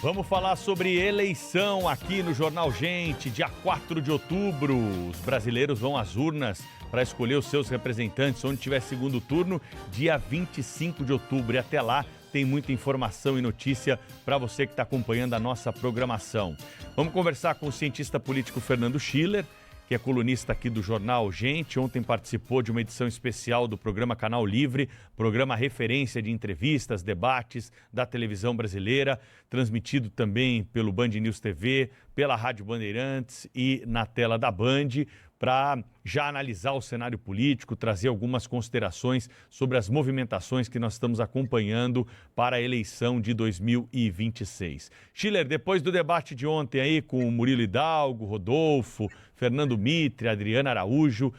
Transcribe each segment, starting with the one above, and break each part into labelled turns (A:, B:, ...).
A: Vamos falar sobre eleição aqui no Jornal Gente, dia 4 de outubro. Os brasileiros vão às urnas para escolher os seus representantes onde tiver segundo turno, dia 25 de outubro. E até lá tem muita informação e notícia para você que está acompanhando a nossa programação. Vamos conversar com o cientista político Fernando Schiller, que é colunista aqui do Jornal Gente. Ontem participou de uma edição especial do programa Canal Livre, programa referência de entrevistas, debates da televisão brasileira, transmitido também pelo Band News TV, pela Rádio Bandeirantes e na tela da Band, para já analisar o cenário político, trazer algumas considerações sobre as movimentações que nós estamos acompanhando para a eleição de 2026. Schiller, depois do debate de ontem aí com o Murilo Hidalgo, Rodolfo, Fernando Mitre, Adriana Araújo,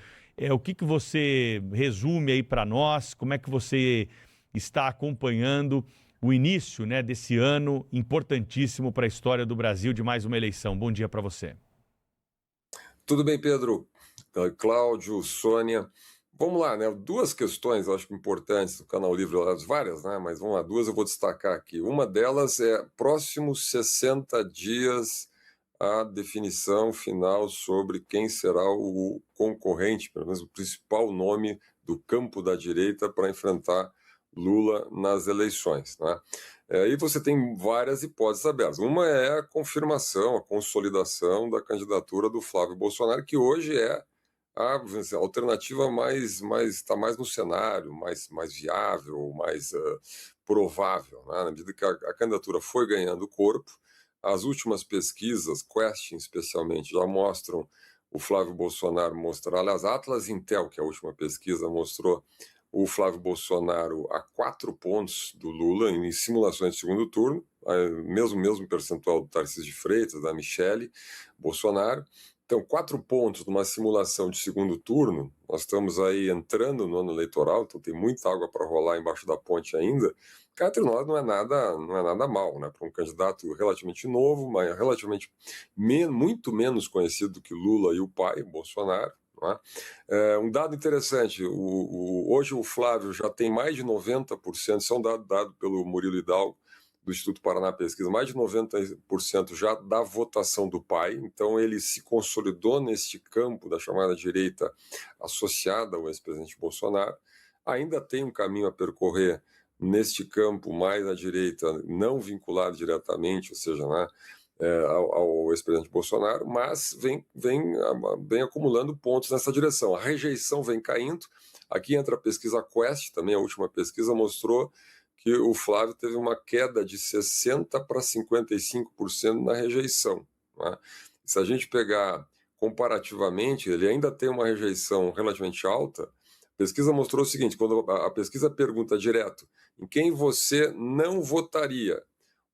A: o que você resume aí para nós? Como é que você está acompanhando o início, né, desse ano importantíssimo para a história do Brasil de mais uma eleição? Bom dia para você.
B: Tudo bem, Pedro? Cláudio, Sônia. Vamos lá, né? Duas questões, eu acho, importantes do Canal Livre, várias, né? Mas vamos lá, duas eu vou destacar aqui. Uma delas é próximos 60 dias a definição final sobre quem será o concorrente, pelo menos o principal nome do campo da direita para enfrentar Lula nas eleições, né? E você tem várias hipóteses abertas. Uma é a confirmação, a consolidação da candidatura do Flávio Bolsonaro, que hoje é a alternativa está mais no cenário, mais viável, mais provável, né? Na medida que a candidatura foi ganhando corpo. As últimas pesquisas, Question especialmente, já mostram o Flávio Bolsonaro aliás, a Atlas Intel, que é a última pesquisa, mostrou o Flávio Bolsonaro a 4 pontos do Lula em simulações de segundo turno, mesmo percentual do Tarcísio de Freitas, da Michele Bolsonaro. Então, 4 pontos numa simulação de segundo turno, nós estamos aí entrando no ano eleitoral, então tem muita água para rolar embaixo da ponte ainda. Cá entre nós não é nada mal, né? Para um candidato relativamente novo, mas relativamente muito menos conhecido do que Lula e o pai, Bolsonaro. Um dado interessante, hoje o Flávio já tem mais de 90%, isso é um dado pelo Murilo Hidalgo, do Instituto Paraná Pesquisa, mais de 90% já da votação do pai, então ele se consolidou neste campo da chamada direita associada ao ex-presidente Bolsonaro. Ainda tem um caminho a percorrer neste campo mais à direita, não vinculado diretamente, ou seja, né, ao ex-presidente Bolsonaro, mas vem acumulando pontos nessa direção. A rejeição vem caindo. Aqui entra a pesquisa Quest, também a última pesquisa mostrou que o Flávio teve uma queda de 60% para 55% na rejeição, né? Se a gente pegar comparativamente, ele ainda tem uma rejeição relativamente alta. A pesquisa mostrou o seguinte, quando a pesquisa pergunta direto em quem você não votaria,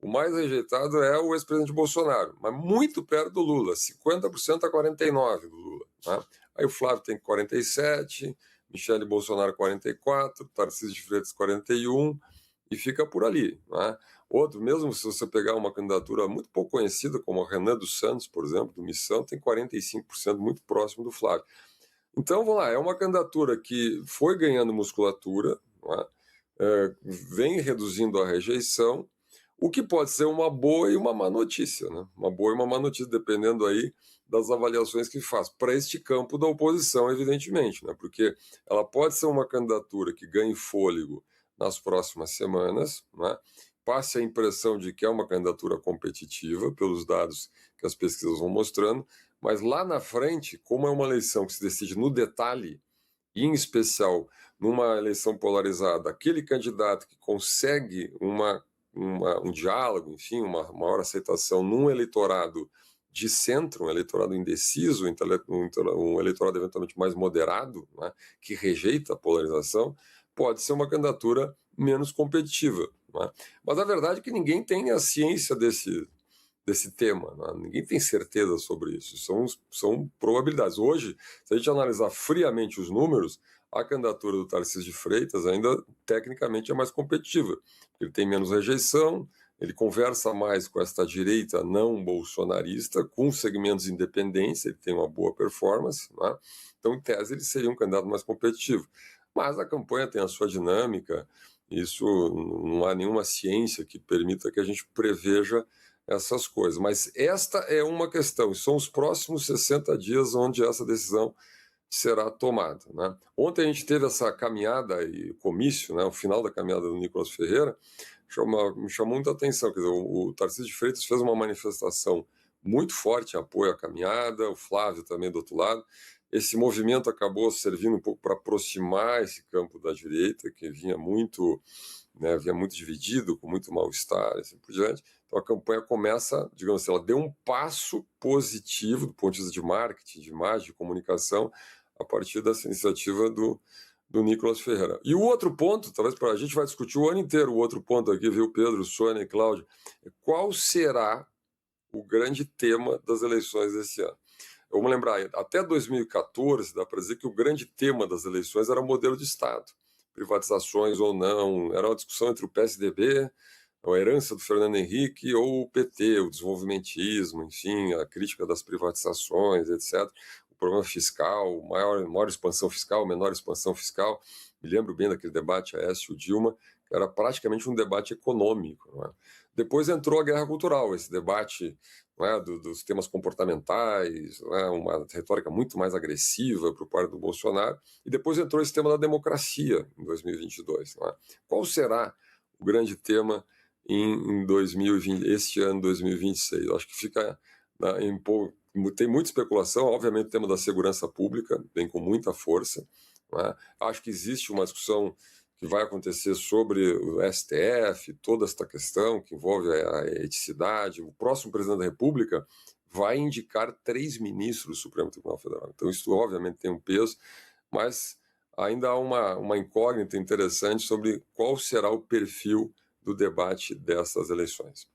B: o mais rejeitado é o ex-presidente Bolsonaro, mas muito perto do Lula, 50% a 49% do Lula, né? Aí o Flávio tem 47%, Michele Bolsonaro 44%, Tarcísio de Freitas 41%, e fica por ali, né? Outro, mesmo se você pegar uma candidatura muito pouco conhecida, como a Renan dos Santos, por exemplo, do Missão, tem 45%, muito próximo do Flávio. Então, vamos lá, é uma candidatura que foi ganhando musculatura, né? Vem reduzindo a rejeição, o que pode ser uma boa e uma má notícia, né? Uma boa e uma má notícia, dependendo aí das avaliações que faz, para este campo da oposição, evidentemente, né? Porque ela pode ser uma candidatura que ganhe fôlego nas próximas semanas, né? Passe a impressão de que é uma candidatura competitiva, pelos dados que as pesquisas vão mostrando, mas lá na frente, como é uma eleição que se decide no detalhe, e em especial numa eleição polarizada, aquele candidato que consegue um diálogo, enfim, uma maior aceitação num eleitorado de centro, um eleitorado indeciso, um eleitorado eventualmente mais moderado, né, que rejeita a polarização, pode ser uma candidatura menos competitiva, né? Mas a verdade é que ninguém tem a ciência desse tema, né? Ninguém tem certeza sobre isso, são probabilidades. Hoje, se a gente analisar friamente os números, a candidatura do Tarcísio de Freitas ainda tecnicamente é mais competitiva, ele tem menos rejeição, ele conversa mais com esta direita não bolsonarista, com segmentos independentes, ele tem uma boa performance, né? Então, em tese, ele seria um candidato mais competitivo. Mas a campanha tem a sua dinâmica, isso não há nenhuma ciência que permita que a gente preveja essas coisas. Mas esta é uma questão, e são os próximos 60 dias onde essa decisão será tomada, né? Ontem a gente teve essa caminhada e comício, né, o final da caminhada do Nicolas Ferreira, me chamou muita atenção. Quer dizer, o Tarcísio de Freitas fez uma manifestação muito forte em apoio à caminhada, o Flávio também do outro lado. Esse movimento acabou servindo um pouco para aproximar esse campo da direita, que vinha muito, né, vinha muito dividido, com muito mal-estar, assim por diante. Então a campanha começa, digamos assim, ela deu um passo positivo do ponto de vista de marketing, de imagem, de comunicação, a partir dessa iniciativa do Nicolas Ferreira. E o outro ponto, talvez a gente vai discutir o ano inteiro, o outro ponto aqui, viu, Pedro, Sônia e Cláudio, é qual será o grande tema das eleições desse ano. Vamos lembrar, até 2014, dá para dizer que o grande tema das eleições era o modelo de Estado. Privatizações ou não, era uma discussão entre o PSDB, a herança do Fernando Henrique, ou o PT, o desenvolvimentismo, enfim, a crítica das privatizações, etc. O problema fiscal, maior expansão fiscal, menor expansão fiscal. Me lembro bem daquele debate Aécio-Dilma, que era praticamente um debate econômico. Não é? Depois entrou a guerra cultural, esse debate, não é, dos temas comportamentais, não é, uma retórica muito mais agressiva por parte do Bolsonaro, e depois entrou esse tema da democracia em 2022. Não é? Qual será o grande tema em 2020, este ano 2026? Eu acho que fica tem muita especulação, obviamente o tema da segurança pública vem com muita força. Não é? Acho que existe uma discussão que vai acontecer sobre o STF, toda esta questão que envolve a eticidade. O próximo presidente da República vai indicar 3 ministros do Supremo Tribunal Federal. Então isso obviamente tem um peso, mas ainda há uma incógnita interessante sobre qual será o perfil do debate dessas eleições.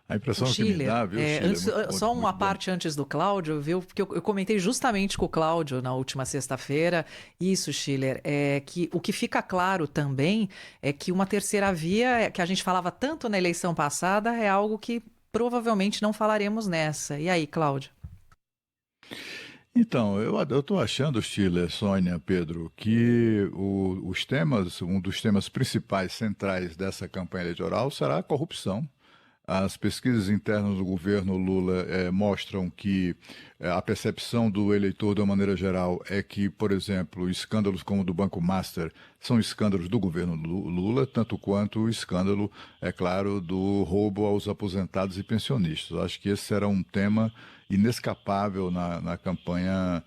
C: A impressão que me dá, viu, Schiller?
D: Só uma parte antes do Cláudio, viu? Porque eu comentei justamente com o Cláudio na última sexta-feira. Isso, Schiller, é que o que fica claro também é que uma terceira via, que a gente falava tanto na eleição passada, é algo que provavelmente não falaremos nessa. E aí, Cláudio?
C: Então, eu estou achando, Schiller, Sônia, Pedro, que um dos temas principais, centrais dessa campanha eleitoral será a corrupção. As pesquisas internas do governo Lula mostram que a percepção do eleitor, de uma maneira geral, é que, por exemplo, escândalos como o do Banco Master são escândalos do governo Lula, tanto quanto o escândalo, é claro, do roubo aos aposentados e pensionistas. Acho que esse será um tema inescapável na campanha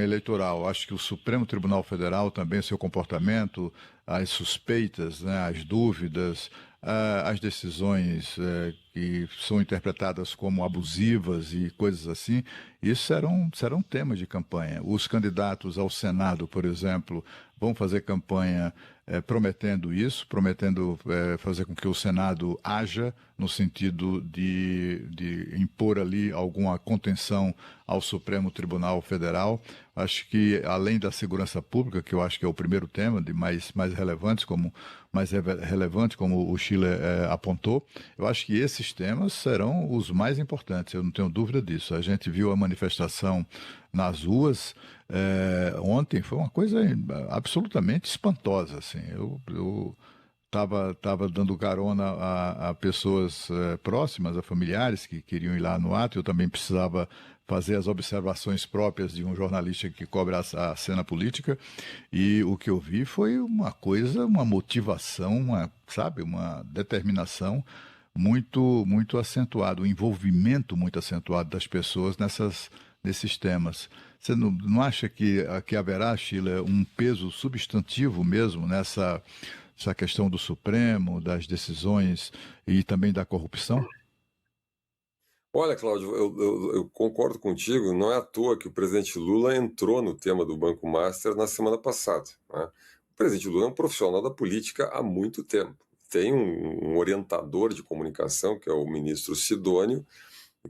C: eleitoral. Acho que o Supremo Tribunal Federal também, seu comportamento, as suspeitas, né, as dúvidas, as decisões que são interpretadas como abusivas e coisas assim, isso serão temas de campanha. Os candidatos ao Senado, por exemplo, vão fazer campanha prometendo isso, prometendo fazer com que o Senado haja no sentido de impor ali alguma contenção ao Supremo Tribunal Federal. Acho que, além da segurança pública, que eu acho que é o primeiro tema de mais relevante, como o Schiller apontou, eu acho que esses temas serão os mais importantes, eu não tenho dúvida disso. A gente viu a manifestação nas ruas ontem, foi uma coisa absolutamente espantosa, assim. Eu estava dando carona a pessoas próximas, a familiares que queriam ir lá no ato. Eu também precisava fazer as observações próprias de um jornalista que cobre a cena política, e o que eu vi foi uma motivação, uma determinação muito acentuada, um envolvimento muito acentuado das pessoas nesses temas. Você não acha que haverá, Sheila, um peso substantivo mesmo nessa questão do Supremo, das decisões e também da corrupção?
B: Olha, Cláudio, eu concordo contigo. Não é à toa que o presidente Lula entrou no tema do Banco Master na semana passada, né? O presidente Lula é um profissional da política há muito tempo. Tem um orientador de comunicação, que é o ministro Sidônio,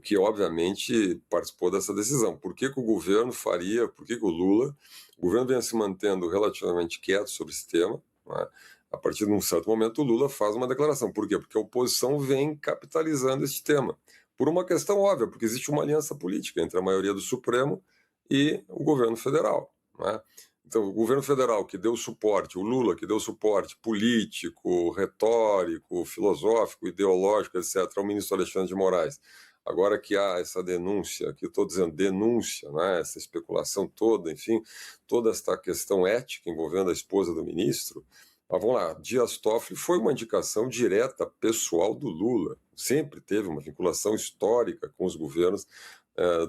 B: que obviamente participou dessa decisão. Por que o governo faria, por que o governo vem se mantendo relativamente quieto sobre esse tema, né? A partir de um certo momento, o Lula faz uma declaração. Por quê? Porque a oposição vem capitalizando esse tema. Por uma questão óbvia, porque existe uma aliança política entre a maioria do Supremo e o governo federal, né? Então, o governo federal que deu suporte, o Lula que deu suporte político, retórico, filosófico, ideológico, etc., ao ministro Alexandre de Moraes. Agora que há essa denúncia, que eu estou dizendo denúncia, né, essa especulação toda, enfim, toda esta questão ética envolvendo a esposa do ministro, mas vamos lá, Dias Toffoli foi uma indicação direta pessoal do Lula, sempre teve uma vinculação histórica com os governos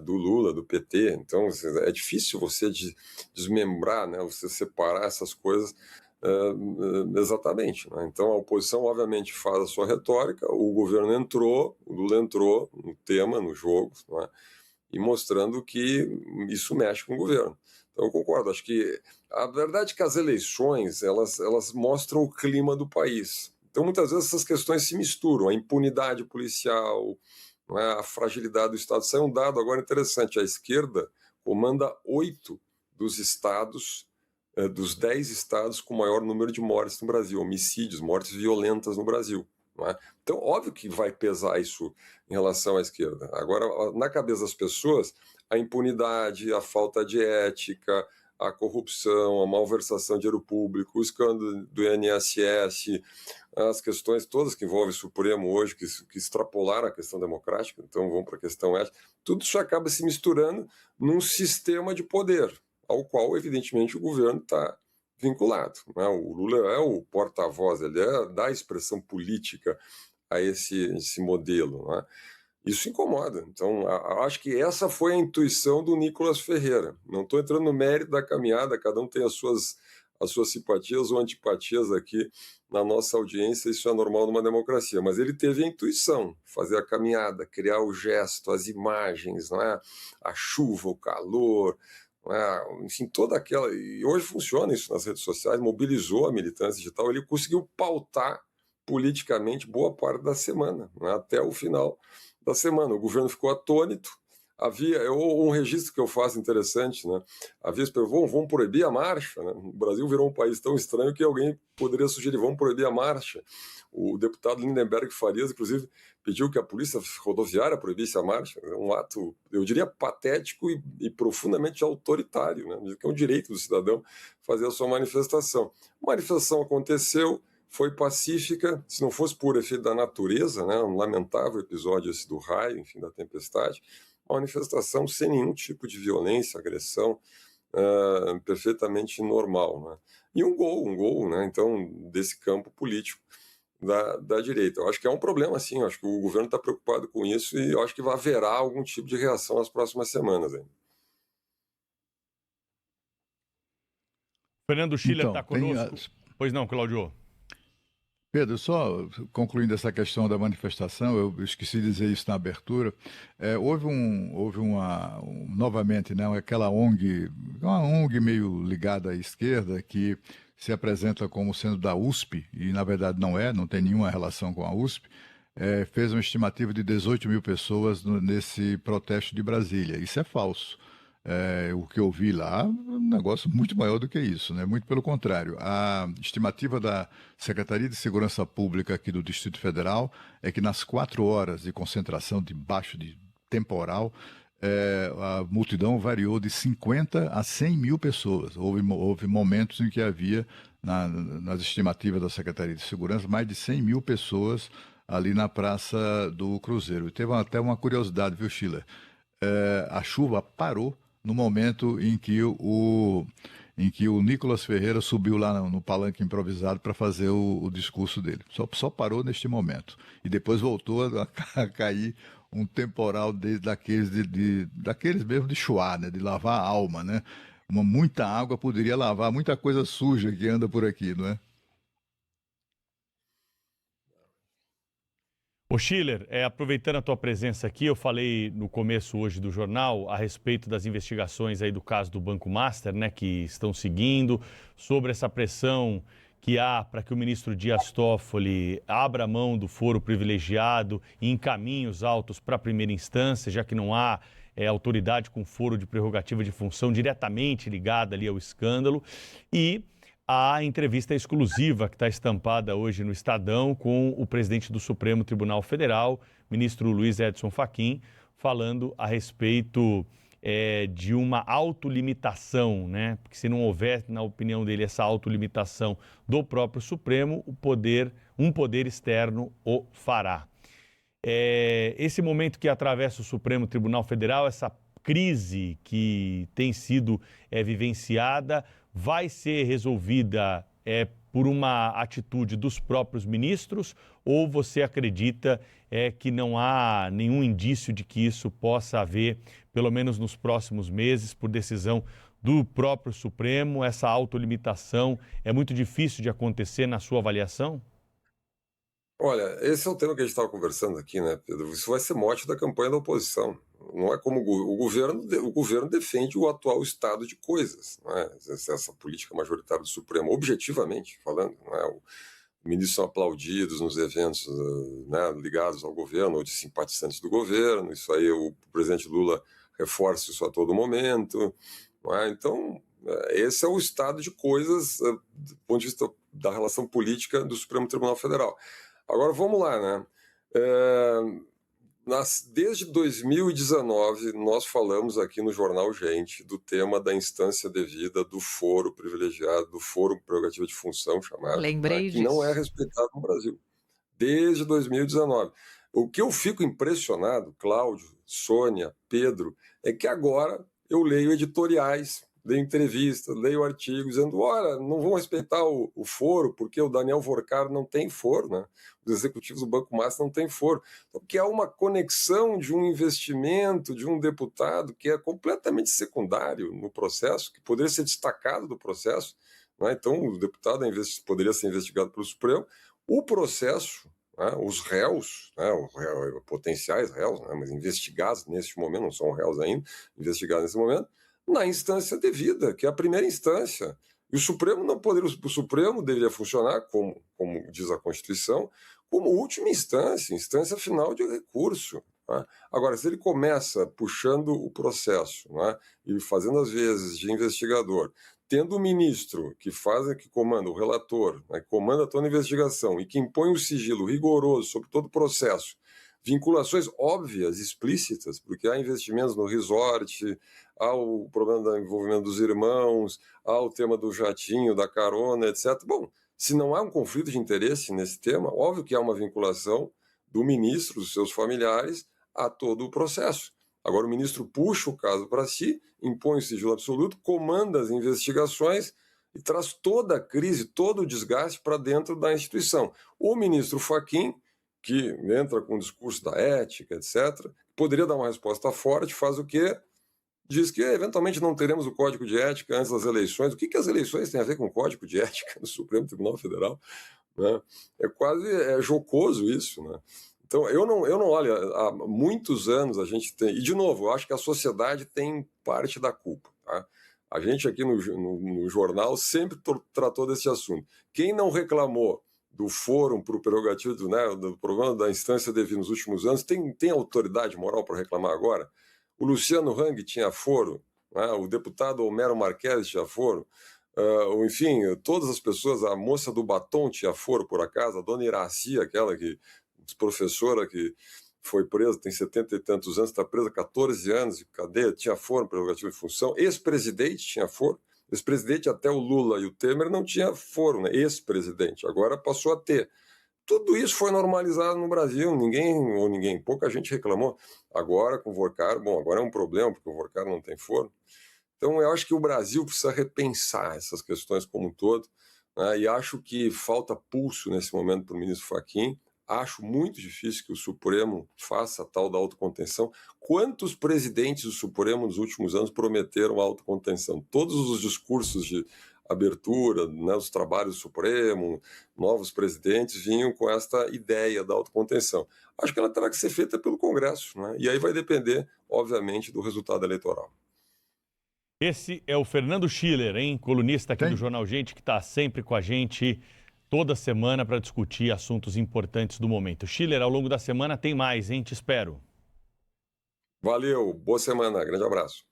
B: do Lula, do PT, então é difícil você desmembrar, né, você separar essas coisas exatamente, né? Então a oposição obviamente faz a sua retórica, o governo entrou, o Lula entrou no tema, no jogo, né, e mostrando que isso mexe com o governo. Então eu concordo, acho que a verdade é que as eleições elas mostram o clima do país. Então muitas vezes essas questões se misturam, a impunidade policial, a fragilidade do Estado. Sai um dado agora interessante, a esquerda comanda 8 dos estados, dos 10 estados com maior número de mortes no Brasil, homicídios, mortes violentas no Brasil. Não é? Então, óbvio que vai pesar isso em relação à esquerda. Agora, na cabeça das pessoas, a impunidade, a falta de ética, a corrupção, a malversação de dinheiro público, o escândalo do INSS, as questões todas que envolvem o Supremo hoje, que extrapolaram a questão democrática, então vão para a questão ética, tudo isso acaba se misturando num sistema de poder, ao qual, evidentemente, o governo está vinculado. Né? O Lula é o porta-voz, ele dá expressão política a esse modelo, né? Isso incomoda. Então, acho que essa foi a intuição do Nicolas Ferreira. Não estou entrando no mérito da caminhada, cada um tem as suas simpatias ou antipatias aqui na nossa audiência, isso é normal numa democracia, mas ele teve a intuição, fazer a caminhada, criar o gesto, as imagens, não é? A chuva, o calor, não é? Enfim, toda aquela... E hoje funciona isso nas redes sociais, mobilizou a militância digital, ele conseguiu pautar politicamente boa parte da semana, não é? Até o final da semana. O governo ficou atônito. Havia um registro que eu faço interessante, né? Havia vão proibir a marcha, né? O Brasil virou um país tão estranho que alguém poderia sugerir, vamos proibir a marcha. O deputado Lindenberg Farias, inclusive, pediu que a polícia rodoviária proibisse a marcha. É um ato, eu diria, patético e profundamente autoritário, né? Que é um direito do cidadão fazer a sua manifestação. A manifestação aconteceu, foi pacífica, se não fosse por efeito da natureza, né, um lamentável episódio esse do raio, enfim, da tempestade, uma manifestação sem nenhum tipo de violência, agressão, perfeitamente normal, né? E um gol, né, então, desse campo político da direita. Eu acho que é um problema, sim, eu acho que o governo está preocupado com isso e eu acho que haverá algum tipo de reação nas próximas semanas. Hein?
A: Fernando Schiller está
C: Então,
A: conosco. Pois não, Cláudio?
C: Pedro, só concluindo essa questão da manifestação, eu esqueci de dizer isso na abertura. Houve novamente, né, aquela ONG, uma ONG meio ligada à esquerda, que se apresenta como sendo da USP, e na verdade não tem nenhuma relação com a USP, fez uma estimativa de 18 mil pessoas nesse protesto de Brasília. Isso é falso. O que eu vi lá, um negócio muito maior do que isso, né? Muito pelo contrário. A estimativa da Secretaria de Segurança Pública aqui do Distrito Federal é que nas 4 horas de concentração debaixo de temporal, a multidão variou de 50 a 100 mil pessoas. Houve momentos em que havia, nas estimativas da Secretaria de Segurança, mais de 100 mil pessoas ali na Praça do Cruzeiro. E teve até uma curiosidade, viu, Schiller? A chuva parou no momento em que o Nicolas Ferreira subiu lá no palanque improvisado para fazer o discurso dele. Só parou neste momento. E depois voltou a cair um temporal daqueles mesmo de chuá, né? De lavar a alma, né? Muita água poderia lavar muita coisa suja que anda por aqui, não é?
A: Ô Schiller, aproveitando a tua presença aqui, eu falei no começo hoje do jornal a respeito das investigações aí do caso do Banco Master, né, que estão seguindo, sobre essa pressão que há para que o ministro Dias Toffoli abra mão do foro privilegiado e encaminhe os autos para a primeira instância, já que não há autoridade com foro de prerrogativa de função diretamente ligada ali ao escândalo. E a entrevista exclusiva que está estampada hoje no Estadão com o presidente do Supremo Tribunal Federal, ministro Luiz Edson Fachin, falando a respeito de uma autolimitação, né? Porque se não houver, na opinião dele, essa autolimitação do próprio Supremo, um poder externo o fará. Esse momento que atravessa o Supremo Tribunal Federal, essa crise que tem sido vivenciada, vai ser resolvida por uma atitude dos próprios ministros, ou você acredita que não há nenhum indício de que isso possa haver, pelo menos nos próximos meses, por decisão do próprio Supremo? Essa autolimitação é muito difícil de acontecer na sua avaliação?
B: Olha, esse é o tema que a gente estava conversando aqui, né, Pedro? Isso vai ser mote da campanha da oposição. Não é como o governo defende o atual estado de coisas, não é? Essa política majoritária do Supremo, objetivamente falando, não é? Os ministros são aplaudidos nos eventos, né, ligados ao governo ou de simpatizantes do governo. Isso aí o presidente Lula reforça isso a todo momento, não é? Então, esse é o estado de coisas do ponto de vista da relação política do Supremo Tribunal Federal. Agora, vamos lá, né? Desde 2019, nós falamos aqui no Jornal Gente do tema da instância devida do foro privilegiado, do foro prerrogativa de função, chamado,
D: Lembrei
B: que não é
D: disso.
B: respeitado no Brasil. Desde 2019. O que eu fico impressionado, Cláudio, Sônia, Pedro, é que agora eu leio editoriais, leio entrevistas, leio artigos dizendo, olha, não vão respeitar o foro, porque o Daniel Vorcar não tem foro, né? Os executivos do Banco Master não têm foro. Então, porque há uma conexão de um investimento de um deputado que é completamente secundário no processo, que poderia ser destacado do processo, né? Então, o deputado poderia ser investigado pelo Supremo. O processo, né, os réus, né, potenciais réus, né, mas investigados neste momento, não são réus ainda, investigados nesse momento, na instância devida, que é a primeira instância. E o Supremo não poderia, o Supremo deveria funcionar, como diz a Constituição, como última instância, instância final de recurso. Né? Agora, se ele começa puxando o processo, né, e fazendo as vezes de investigador, tendo o ministro que comanda, o relator, né, que comanda toda a investigação e que impõe um sigilo rigoroso sobre todo o processo, vinculações óbvias, explícitas, porque há investimentos no resort, há o problema do envolvimento dos irmãos, há o tema do jatinho, da carona, etc. Bom, se não há um conflito de interesse nesse tema, óbvio que há uma vinculação do ministro, dos seus familiares, a todo o processo. Agora o ministro puxa o caso para si, impõe o sigilo absoluto, comanda as investigações e traz toda a crise, todo o desgaste para dentro da instituição. O ministro Fachin, que entra com o discurso da ética, etc., poderia dar uma resposta forte, faz o quê? Diz que eventualmente não teremos o Código de Ética antes das eleições. O que as eleições têm a ver com o Código de Ética do Supremo Tribunal Federal? Né? É quase jocoso isso, né? Então, eu não olho, há muitos anos a gente tem... E, de novo, eu acho que a sociedade tem parte da culpa, tá? A gente aqui no jornal sempre tratou desse assunto. Quem não reclamou do fórum para o prerrogativo, né, do problema da instância devida nos últimos anos, tem autoridade moral para reclamar agora? O Luciano Hang tinha foro, né? O deputado Homero Marques tinha foro, enfim, todas as pessoas, a moça do batom tinha foro, por acaso, a dona Iraci, aquela professora que foi presa, tem 70 e tantos anos, está presa 14 anos de cadeia, tinha foro, prerrogativa de função, ex-presidente tinha foro, ex-presidente até o Lula e o Temer não tinha foro, né? Ex-presidente, agora passou a ter. Tudo isso foi normalizado no Brasil, pouca gente reclamou. Agora com o Vorcar, bom, agora é um problema, porque o Vorcar não tem foro. Então eu acho que o Brasil precisa repensar essas questões como um todo, né? E acho que falta pulso nesse momento para o ministro Fachin. Acho muito difícil que o Supremo faça a tal da autocontenção. Quantos presidentes do Supremo nos últimos anos prometeram a autocontenção? Todos os discursos de abertura, né, os trabalhos do Supremo, novos presidentes vinham com esta ideia da autocontenção. Acho que ela terá que ser feita pelo Congresso, né? E aí vai depender, obviamente, do resultado eleitoral.
A: Esse é o Fernando Schiller, hein? Colunista aqui do Jornal Gente, que está sempre com a gente toda semana para discutir assuntos importantes do momento. Schiller, ao longo da semana tem mais, hein? Te espero.
B: Valeu, boa semana, grande abraço.